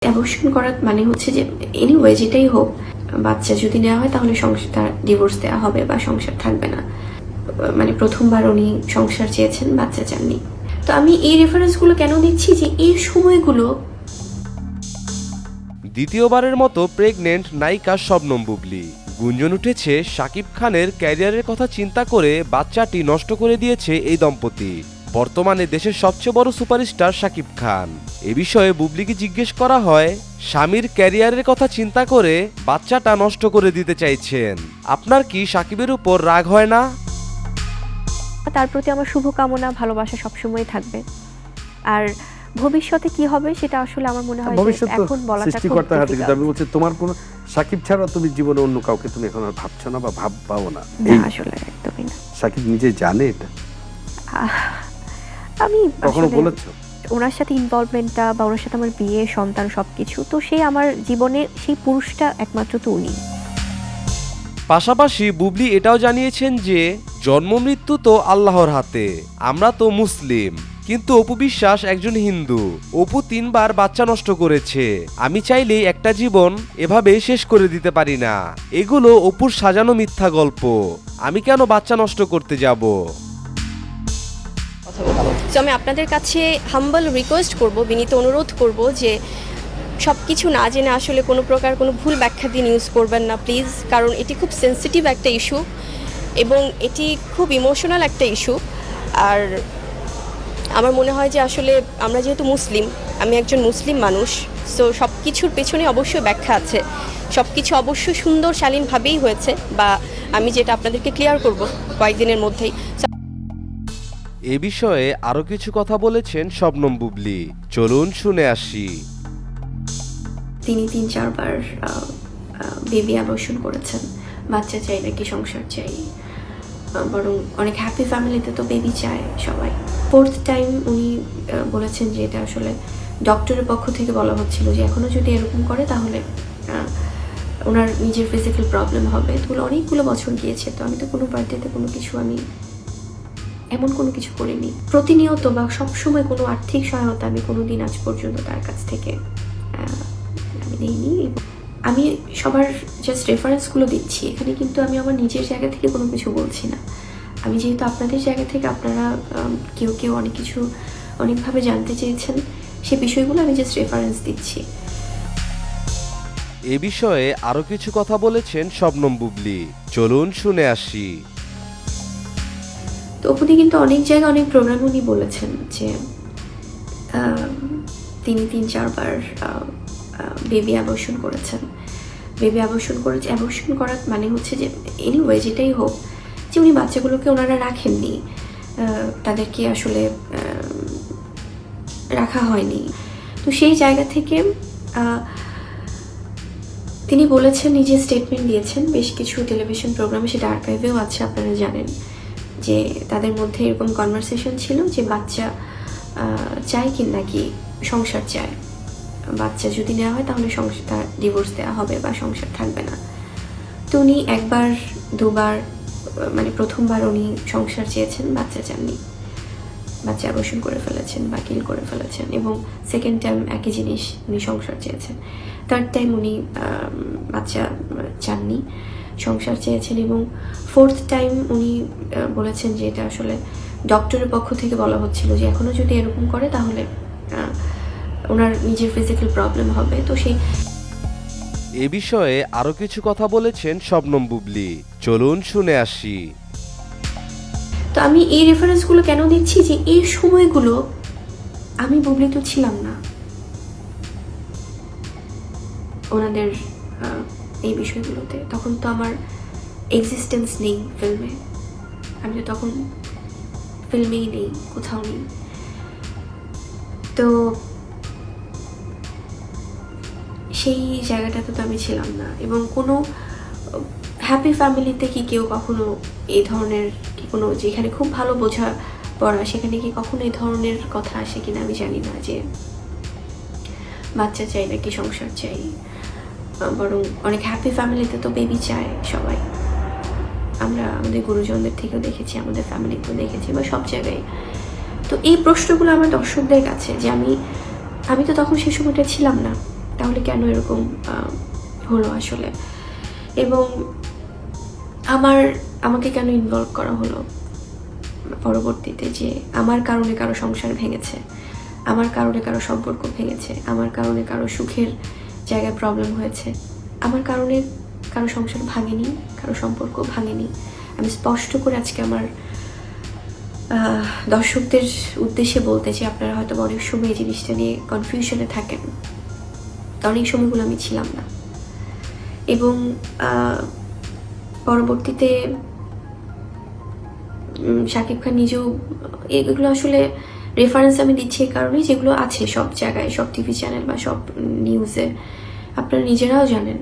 Abortion করা মানে হচ্ছে যে এনিওয়ে যেটাই হোক, বাচ্চা যদি নেওয়া হয় তাহলে তার ডিভোর্স দেওয়া হবে বা সংসার থাকবে না। মানে প্রথমবার উনি সংসার চেয়েছেন, বাচ্চা চাননি। তো আমি এই রেফারেন্সগুলো কেন দিচ্ছি যে এই সময়গুলো। দ্বিতীয়বারের মতো প্রেগনেন্ট নায়িকা শবনম বুবলী। গুঞ্জন উঠেছে শাকিব খানের ক্যারিয়ারের কথা চিন্তা করে বাচ্চাটি নষ্ট করে দিয়েছে এই দম্পতি। বর্তমানে দেশের সবচেয়ে বড় সুপারস্টার শাকিব খান। এ বিষয়ে বুবলীকে জিজ্ঞেস করা হয়, স্বামীর ক্যারিয়ারের কথা চিন্তা করে বাচ্চাটা নষ্ট করে দিতে চাইছেন, আপনার কি শাকিবের উপর রাগ হয় না? তার প্রতি আমার শুভকামনা, ভালোবাসা সবসময় থাকবে। আর ভবিষ্যতে কি হবে সেটা আসলে আমার মনে হয় এখন বলাটা সৃষ্টিকর্তার হাতে। কিন্তু আমি বলছি তোমার কোনো সাকিব ছাড়া তুমি জীবনে অন্য কাউকে তুমি এখন আর ভাবছো না বা ভাববাও না? আসলে একদমই না। সাকিব নিজে জানে এটা? আমি কখনো বলেছো ওনার সাথে ইনভলভমেন্টটা বা ওনার সাথে আমার বিয়ে, সন্তান সবকিছু, তো সেই আমার জীবনের সেই পুরুষটা একমাত্র তো উনি। পাশাপাশি বুবলী এটাও জানিয়েছেন যে জন্ম মৃত্যু তো আল্লাহর হাতে, আমরা তো মুসলিম, কিন্তু অপু বিশ্বাস একজন হিন্দু। অপু 3 বার বাচ্চা নষ্ট করেছে, আমি চাইলেই একটা জীবন এভাবে শেষ করে দিতে পারি না। এগুলো অপুর সাজানো মিথ্যা গল্প, আমি কেন বাচ্চা নষ্ট করতে যাব? তো আমি আপনাদের কাছে হাম্বল রিকোয়েস্ট করব, বিনীত অনুরোধ করব যে সব কিছু না জেনে আসলে কোনো প্রকার কোনো ভুল ব্যাখ্যা দিয়ে নিউজ করবেন না প্লিজ। কারণ এটি খুব সেন্সিটিভ একটা ইস্যু এবং এটি খুব ইমোশনাল একটা ইস্যু। আর আমার মনে হয় যে আসলে আমরা যেহেতু মুসলিম, আমি একজন মুসলিম মানুষ, সো সব কিছুর পেছনে অবশ্যই ব্যাখ্যা আছে। সব কিছু অবশ্যই সুন্দর শালীনভাবেই হয়েছে, বা আমি যেটা আপনাদেরকে ক্লিয়ার করব কয়েকদিনের মধ্যেই। এ বিষয়ে আরো কিছু কথা বলেছেন শবনম বুবলী, চলুন শুনে আসি। তিনি 3-4 বার বেবি অ্যাবর্শন করেছেন, বাচ্চা চাই নাকি সংসার চাই, বরং অনেক হ্যাপি ফ্যামিলিতে তো বেবি চায় সবাই। 4th টাইম উনি বলেছেন যে এটা আসলে ডক্টরের পক্ষ থেকে বলা হচ্ছিল যে এখনও যদি এরকম করে তাহলে ওনার নিজের ফিজিক্যাল প্রবলেম হবে। এগুলো অনেকগুলো বছর গিয়েছে, তো আমি তো কোনো বার্থডেতে কোনো কিছু আমি এমন কোনো কিছু করিনি। প্রতিনিয়ত বা সবসময় কোনো আর্থিক সহায়তা আমি কোনো দিন আজ পর্যন্ত তার কাছ থেকে আমি নিইনি। আমি সবার জাস্ট রেফারেন্সগুলো দিচ্ছি এখানে, কিন্তু আমি আমার নিজের জায়গা থেকে কোনো কিছু বলছি না। আমি যেহেতু আপনাদের জায়গা থেকে, আপনারা কেউ কেউ অনেক কিছু অনেকভাবে জানতে চেয়েছেন, সে বিষয়গুলো আমি জাস্ট রেফারেন্স দিচ্ছি। এ বিষয়ে আরো কিছু কথা বলেছেন শবনম বুবলী, চলুন শুনে আসি। তো উনি কিন্তু অনেক জায়গায় অনেক প্রোগ্রাম উনি বলেছেন যে তিনি 3-4 বার বেবি অ্যাবর্শন করেছেন। অ্যাবর্শন করা মানে হচ্ছে যে এনিওয়ে যেটাই হোক, যে উনি বাচ্চাগুলোকে ওনারা রাখেননি, তাদেরকে আসলে রাখা হয়নি। তো সেই জায়গা থেকে তিনি বলেছেন, নিজে স্টেটমেন্ট দিয়েছেন বেশ কিছু টেলিভিশন প্রোগ্রামে, সেটা আর্কাইভেও আছে, আপনারা জানেন যে তাদের মধ্যে এরকম কনভারসেশন ছিল যে বাচ্চা চায় কি নাকি সংসার চায়, বাচ্চা যদি নেওয়া হয় তাহলে তার ডিভোর্স দেওয়া হবে বা সংসার থাকবে না। তো উনি 1 বার 2 বার মানে প্রথমবার উনি সংসার চেয়েছেন, বাচ্চা চাননি, বাচ্চা অ্যাবর্শন করে ফেলেছেন বা কিল করে ফেলেছেন। এবং 2nd টাইম একই জিনিস, উনি সংসার চেয়েছেন। 3rd টাইম উনি বাচ্চা চাননি, সংসার চেয়েছেন। এবং 4th টাইম উনি বলেছেন যে এটা আসলে ডক্টরের পক্ষ থেকে বলা হচ্ছিল যে এখনও যদি এরকম করে তাহলে ওনার নিজের ফিজিক্যাল প্রবলেম হবে। তো সেই এ বিষয়ে আরো কিছু কথা বলেছেন শবনম বুবলী, চলুন শুনে আসি। তো আমি এই রেফারেন্সগুলো কেন দিচ্ছি যে এই সময়গুলো আমি বুবলী তো ছিলাম না ওনাদের এই বিষয়গুলোতে, তখন তো আমার এক্সিস্টেন্স নেই ফিল্মে, আমি তো তখন ফিল্মেই নেই, কোথাও নেই। তো সেই জায়গাটাতে তো আমি ছিলাম না। এবং কোনো হ্যাপি ফ্যামিলিতে কি কেউ কখনো এই ধরনের কি কোনো, যেখানে খুব ভালো বোঝা পড়া, সেখানে কি কখনো এই ধরনের কথা আসে কিনা আমি জানি না, যে বাচ্চা চাই নাকি সংসার চাই, বরং অনেক হ্যাপি ফ্যামিলিতে তো বেবি চায় সবাই। আমরা আমাদের গুরুজনদের থেকেও দেখেছি, আমাদের ফ্যামিলিতেও দেখেছি, বা সব জায়গায়। তো এই প্রশ্নগুলো আমার দর্শকদের কাছে, যে আমি তো তখন সেই সময়টা ছিলাম না, তাহলে কেন এরকম হলো আসলে, এবং আমাকে কেন ইনভলভ করা হলো পরবর্তীতে, যে আমার কারণে কারো সংসার ভেঙেছে, আমার কারণে কারো সম্পর্ক ভেঙেছে, আমার কারণে কারো সুখের জায়গায় প্রবলেম হয়েছে। আমার কারণে কারো সংসার ভাঙেনি, কারো সম্পর্ক ভাঙেনি। আমি স্পষ্ট করে আজকে আমার দর্শকদের উদ্দেশ্যে বলতে চাই, আপনারা হয়তো অনেক সময় এই জিনিসটা নিয়ে কনফিউশনে থাকেন, কারণ এই সময়গুলো আমি ছিলাম না। এবং পরবর্তীতে শাকিব খান নিজেও, এগুলো আসলে রেফারেন্স আমি দিচ্ছি এই কারণেই, যেগুলো আছে সব জায়গায়, সব টিভি চ্যানেল বা সব নিউজে, আপনারা নিজেরাও জানেন।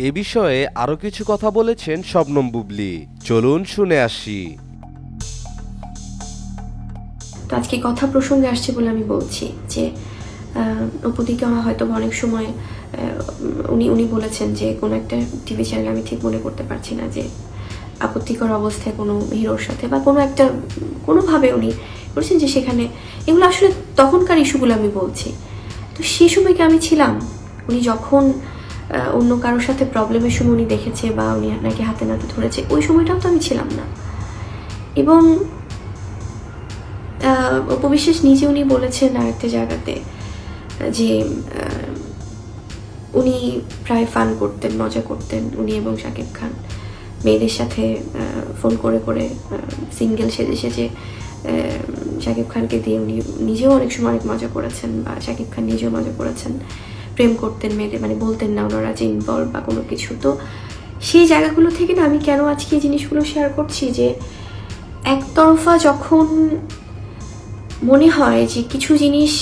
এ বিষয়ে আরো কিছু কথা বলেছেন শবনম বুবলি, চলুন শুনে আসি। তো আজকে কথা প্রসঙ্গে আসছে বলে আমি বলছি যে অপুদিকে হয়তো অনেক সময় উনি বলেছেন যে কোনো একটা টিভি চ্যানেল, আমি ঠিক মনে করতে পারছি না, যে আপত্তিকর অবস্থায় কোনো হিরোর সাথে বা কোনোভাবে উনি বলছেন যে সেখানে, এগুলো আসলে তখনকার ইস্যুগুলো আমি বলছি। তো সেই সময়কে আমি ছিলাম, উনি যখন অন্য কারোর সাথে প্রবলেমের সময় উনি দেখেছে বা উনি নাকি হাতে নাতে ধরেছে, ওই সময়টাও তো আমি ছিলাম না। এবং অপু বিশ্বাস নিজে উনি বলেছেন আরেকটা জায়গাতে যে উনি প্রায় ফান করতেন, মজা করতেন উনি এবং শাকিব খান, মেয়েদের সাথে ফোন করে করে সিঙ্গেল সেজে সেজে শাকিব খানকে দিয়ে উনি নিজেও অনেক সময় অনেক মজা করেছেন, বা শাকিব খান নিজেও মজা করেছেন, প্রেম করতেন মেয়েদের, মানে বলতেন না ওনারা যে ইনভলভ বা কোনো কিছু। তো সেই জায়গাগুলো থেকে না আমি কেন আজকে এই জিনিসগুলো শেয়ার করছি, যে একতরফা যখন মনে হয় যে কিছু জিনিস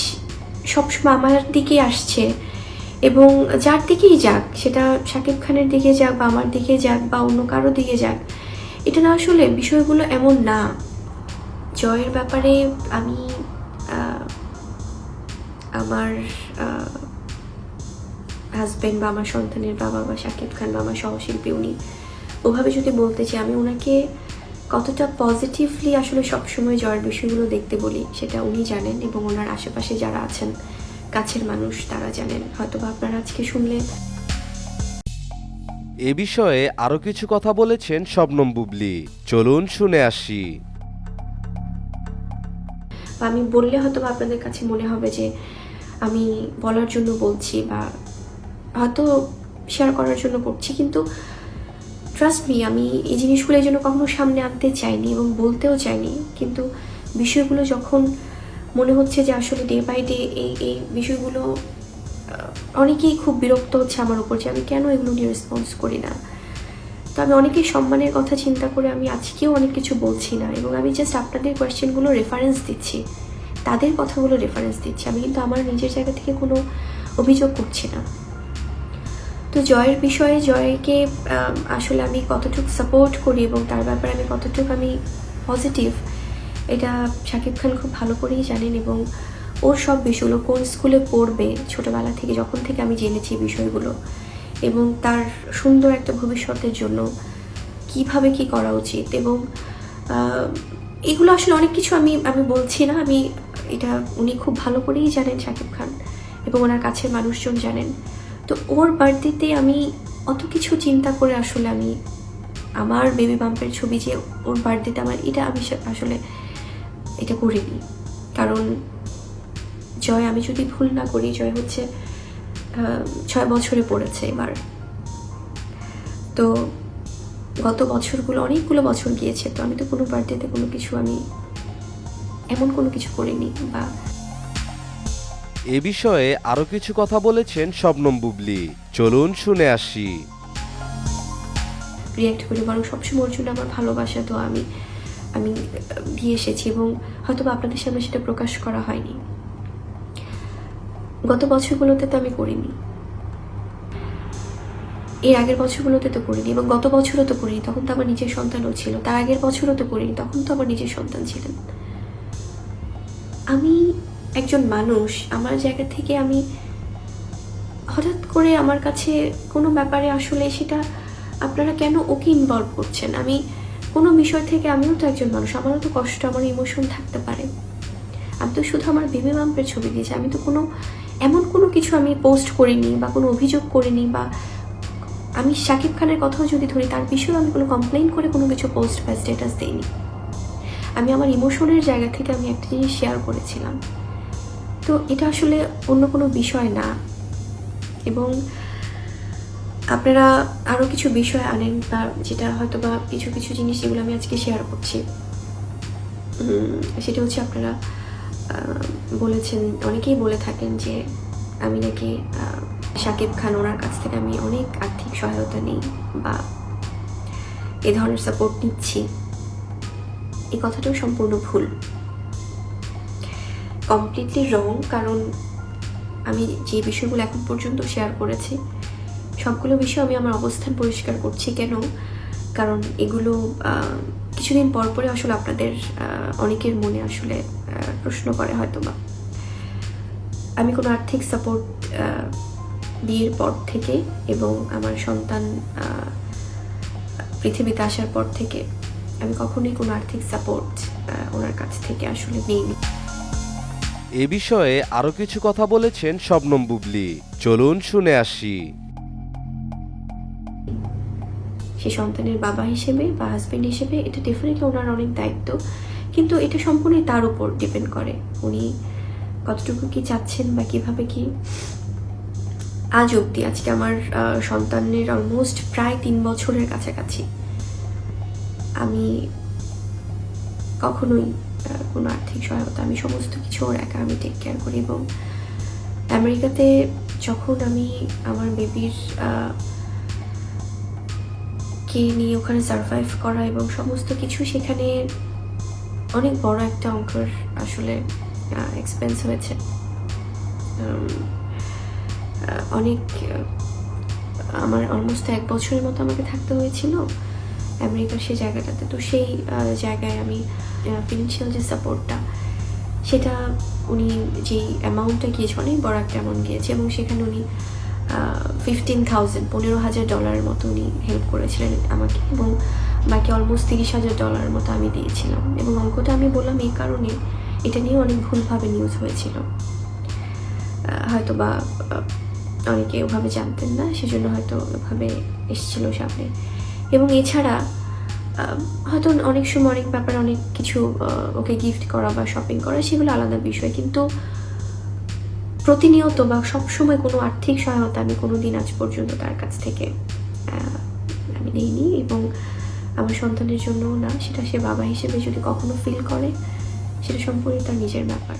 সবসময় আমার দিকে আসছে, এবং যার দিকেই যাক, সেটা শাকিব খানের দিকে যাক বা আমার দিকে যাক বা অন্য কারো দিকে যাক, এটা না আসলে বিষয়গুলো এমন না। জয়ের ব্যাপারে আমি আমার হাজব্যান্ড বা আমার সন্তানের বাবা বা শাকিব খান বা আমার সহশিল্পী, উনি ওভাবে যদি বলতে চাই, আমি ওনাকে কতটা পজিটিভলি আসলে সবসময় জয়ের বিষয়গুলো দেখতে বলি সেটা উনি জানেন, এবং ওনার আশেপাশে যারা আছেন কাছের মানুষ তারা জানেন। হয়তো বা আপনারা আজকে শুনলে। এ বিষয়ে আরো কিছু কথা বলেছেন শবনম বুবলি, চলুন শুনে আসি। আমি বললে হয়তো বা আপনাদের কাছে মনে হবে যে আমি বলার জন্য বলছি বা হয়তো শেয়ার করার জন্য করছি, কিন্তু ট্রাস্ট মি, আমি এই জিনিসগুলো এই জন্য কখনো সামনে আনতে চাইনি এবং বলতেও চাইনি। কিন্তু বিষয়গুলো যখন মনে হচ্ছে যে আসলে ডে বাই ডে এই বিষয়গুলো অনেকেই খুব বিরক্ত হচ্ছে আমার উপর, যে আমি কেন এগুলো নিয়ে রেসপন্স করি না। তো আমি অনেকেই সম্মানের কথা চিন্তা করে আমি আজকেও অনেক কিছু বলছি না, এবং আমি জাস্ট আপনাদের কোয়েশ্চেনগুলো রেফারেন্স দিচ্ছি, তাদের কথাগুলো রেফারেন্স দিচ্ছি, আমি কিন্তু আমার নিজের জায়গা থেকে কোনো অভিযোগ করছি না। তো জয়ের বিষয়ে, জয়কে আসলে আমি কতটুকু সাপোর্ট করি এবং তার ব্যাপারে আমি কতটুকু আমি পজিটিভ, এটা শাকিব খান খুব ভালো করেই জানেন। এবং ওর সব বিষয়গুলো, কোন স্কুলে পড়বে ছোটোবেলা থেকে, যখন থেকে আমি জেনেছি বিষয়গুলো, এবং তার সুন্দর একটা ভবিষ্যতের জন্য কিভাবে কি করা উচিত, এবং এগুলো আসলে অনেক কিছু আমি বলছি না, আমি এটা উনি খুব ভালো করেই জানেন শাকিব খান, এবং ওনার কাছের মানুষজন জানেন। তো ওর বার্থডেতে আমি অত কিছু চিন্তা করে আসলে আমি আমার বেবি বাম্পের ছবি যে ওর বার্থডেতে আমার, এটা আমি আসলে এটা করিনি। কারণ জয়, আমি যদি ভুল না করি, জয় হচ্ছে 6 বছরে পড়েছে এবার। তো গত বছরগুলো, অনেকগুলো বছর গিয়েছে, তো আমি তো কোনো বার্থডেতে কোনো কিছু, আমি এমন কোনো কিছু করিনি। বা এ বিষয়ে আরো কিছু কথা বলেছেন শবনম বুবলি, চলুন শুনে আসি। রিয়্যাক্ট করি, বরং সবসময় ওর জন্য আমার ভালোবাসা তো আমি দিয়ে এসেছি, এবং হয়তো বা আপনাদের সামনে সেটা প্রকাশ করা হয়নি। গত বছরগুলোতে তো আমি করিনি, এর আগের বছরগুলোতে তো করিনি, এবং গত বছরও তো করিনি, তখন তো আমার নিজের সন্তানও ছিল। তার আগের বছরও তো করিনি, তখন তো আমার নিজের সন্তান ছিলেন। আমি একজন মানুষ, আমার জায়গা থেকে আমি হঠাৎ করে আমার কাছে কোনো ব্যাপারে আসলে সেটা আপনারা কেন ওকে ইনভলভ করছেন, আমি কোনো বিষয় থেকে, আমিও তো একজন মানুষ, আমারও তো কষ্ট, আমার ইমোশন থাকতে পারে। আমি তো শুধু আমার বেবি বাম্পের ছবি দিয়েছি, আমি তো এমন কোনো কিছু আমি পোস্ট করিনি বা কোনো অভিযোগ করিনি, বা আমি শাকিব খানের কথাও যদি ধরি তার বিষয়েও আমি কোনো কমপ্লেইন করে কোনো কিছু পোস্ট বা স্ট্যাটাস দিইনি। আমি আমার ইমোশনের জায়গা থেকে আমি একটা জিনিস শেয়ার করেছিলাম। তো এটা আসলে অন্য কোনো বিষয় না। এবং আপনারা আরও কিছু বিষয় আনেন, বা যেটা হয়তো বা কিছু কিছু জিনিস যেগুলো আমি আজকে শেয়ার করছি, সেটা হচ্ছে আপনারা বলেছেন, অনেকেই বলে থাকেন যে আমি নাকি শাকিব খান ওনার কাছ থেকে আমি অনেক আর্থিক সহায়তা নিই বা এ ধরনের সাপোর্ট নিচ্ছি। এই কথাটাও সম্পূর্ণ ভুল, কমপ্লিটলি রং। কারণ আমি যে বিষয়গুলো এখন পর্যন্ত শেয়ার করেছি সবগুলো বিষয় আমি আমার অবস্থান পরিষ্কার করছি। কেন? কারণ এগুলো কিছুদিন পর পরে আসলে আপনাদের অনেকের মনে আসলে প্রশ্ন করে হয়তো বা। আমি কোনো আর্থিক সাপোর্ট বিয়ের পর থেকে এবং আমার সন্তান পৃথিবীতে আসার পর থেকে আমি কখনোই কোনো আর্থিক সাপোর্ট ওনার কাছ থেকে আসলে নিইনি। এ বিষয়ে আরো কিছু কথা বলেছেন শবনম বুবলি, চলুন শুনে আসি। সে সন্তানের বাবা হিসেবে বা হাজবেন্ড হিসেবে এটা ডেফিনেটলি ওনার অনেক দায়িত্ব, কিন্তু এটা সম্পূর্ণই তার উপর ডিপেন্ড করে উনি কতটুকু কি চাচ্ছেন বা কিভাবে কি। আজ অবধি আজকে আমার সন্তানের অলমোস্ট প্রায় 3 বছরের কাছাকাছি আমি কখনোই কোনো আর্থিক সহায়তা, আমি সমস্ত কিছু ওর একা আমি টেক কেয়ার করি। এবং আমেরিকাতে যখন আমি আমার বেবির কে নিয়ে ওখানে সারভাইভ করা এবং সমস্ত কিছু, সেখানে অনেক বড় একটা অঙ্কের আসলে এক্সপেন্স হয়েছে। অনেক আমার অলমোস্ট 1 বছরের মতো আমাকে থাকতে হয়েছিল আমেরিকার সেই জায়গাটাতে। তো সেই জায়গায় আমি ফিনান্সিয়াল যে সাপোর্টটা, সেটা উনি যেই অ্যামাউন্টটা গিয়েছে অনেক বড় একটা অ্যামাউন্ট গিয়েছে, এবং সেখানে উনি $15,000 মতো উনি হেল্প করেছিলেন আমাকে, এবং বাকি অলমোস্ট $30,000 মতো আমি দিয়েছিলাম। এবং অঙ্কটা আমি বললাম এই কারণে, এটা নিয়ে অনেক ভুলভাবে নিউজ হয়েছিল, হয়তো বা অনেকে ওভাবে জানতেন না, সেজন্য হয়তো ওভাবে এসেছিল সামনে। এবং এছাড়া হয়তো অনেক সময় অনেক ব্যাপারে অনেক কিছু ওকে গিফট করা বা শপিং করা, সেগুলো আলাদা বিষয়, কিন্তু প্রতিনিয়ত বা সবসময় কোনো আর্থিক সহায়তা আমি কোনো দিন আজ পর্যন্ত তার কাছ থেকে আমি নিইনি। এবং আমার সন্তানের জন্যও না, সেটা সে বাবা হিসেবে যদি কখনো ফিল করে সেটা সম্পূর্ণ তার নিজের ব্যাপার।